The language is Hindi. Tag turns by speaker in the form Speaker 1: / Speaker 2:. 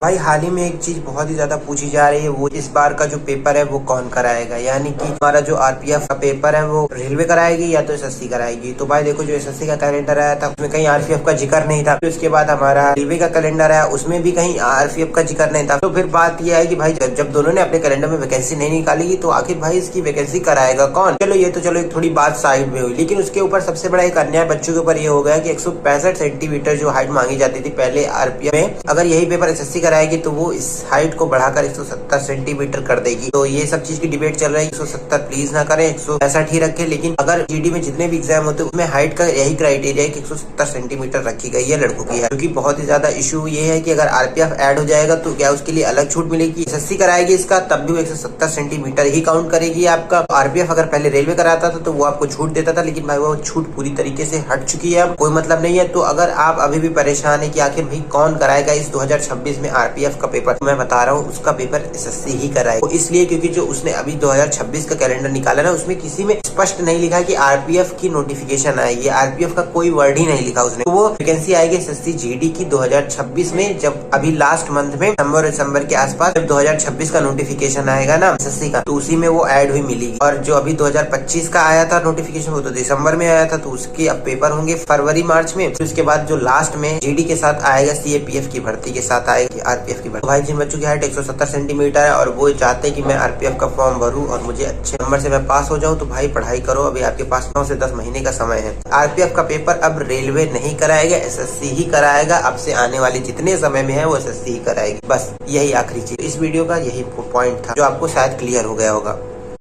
Speaker 1: भाई हाल ही में एक चीज बहुत ही ज्यादा पूछी जा रही है, वो इस बार का जो पेपर है वो कौन कराएगा। यानी कि हमारा जो आरपीएफ का पेपर है वो रेलवे कराएगी या तो एसएससी कराएगी। तो भाई देखो, जो एसएससी का कैलेंडर आया था उसमें कहीं आरपीएफ का जिक्र नहीं था। फिर उसके बाद हमारा रेलवे का कैलेंडर आया, उसमें भी कहीं आरपीएफ का जिक्र नहीं था। तो फिर बात यह है कि भाई जब दोनों ने अपने कैलेंडर में वैकेंसी नहीं निकालेगी तो आखिर भाई इसकी वैकेंसी कराएगा कौन। चलो ये तो चलो एक थोड़ी बात साइड में हुई, लेकिन उसके ऊपर सबसे बड़ा एक अन्याय बच्चों के ऊपर ये हो गया कि 165 सेंटीमीटर जो हाइट मांगी जाती थी पहले आरपीएफ में, अगर यही पेपर एसएससी कराएगी तो वो हाइट को बढ़ाकर 170 सेंटीमीटर कर देगी। तो ये सब चीज की डिबेट चल रही है। 170 प्लीज ना करें, 165 ही रखें। लेकिन अगर जीडी में जितने भी एग्जाम होते हैं उसमें हाइट का यही क्राइटेरिया है कि 170 सेंटीमीटर रखी गई है लड़कों की है। क्योंकि बहुत ही ज्यादा इशू ये है कि अगर आरपीएफ ऐड हो जाएगा तो क्या उसके लिए अलग छूट मिलेगी। एसएससी कराएगी इसका तब भी 170 सेंटीमीटर ही काउंट करेगी आपका। आरपीएफ अगर पहले रेलवे कराता था तो वो आपको छूट देता था, लेकिन भाई वो छूट पूरी तरीके से हट चुकी है, अब कोई मतलब नहीं है। तो अगर आप अभी भी परेशान है कि आखिर भाई कौन कराएगा इस 2026 में आरपीएफ का पेपर, मैं बता रहा हूँ उसका पेपर एसएससी ही कराए। तो इसलिए क्योंकि जो उसने अभी 2026 का कैलेंडर निकाला ना उसमें किसी में स्पष्ट नहीं लिखा कि आरपीएफ की नोटिफिकेशन आएगी। आरपीएफ का कोई वर्ड ही नहीं लिखा उसने। तो वो वैकेंसी आएगी एसएससी जीडी की 2026 में, जब अभी लास्ट मंथ में नवंबर दिसंबर के आसपास जब 2026 का नोटिफिकेशन आएगा ना एसएससी का, तो उसी में वो ऐड हुई मिलेगी। और जो अभी 2025 का आया था नोटिफिकेशन वो तो दिसंबर में आया था, तो उसके अब पेपर होंगे फरवरी मार्च में। फिर उसके बाद जो लास्ट में जीडी के साथ आएगा सीएपीएफ की भर्ती के साथ आएगी आरपीएफ की भर्ती। भाई जिन बच्चों की हाइट 170 सेंटीमीटर है और वो चाहते हैं कि मैं आरपीएफ का फॉर्म भरूं और मुझे अच्छे नंबर से मैं पास हो जाऊं, तो भाई पढ़ाई करो। अभी आपके पास 9 से 10 महीने का समय है। आरपीएफ का पेपर अब रेलवे नहीं कराएगा, एसएससी ही कराएगा। अब से आने वाले जितने समय में है वो एसएससी ही कराएगी। बस यही आखिरी चीज इस वीडियो का, यही पॉइंट था जो आपको शायद क्लियर हो गया होगा।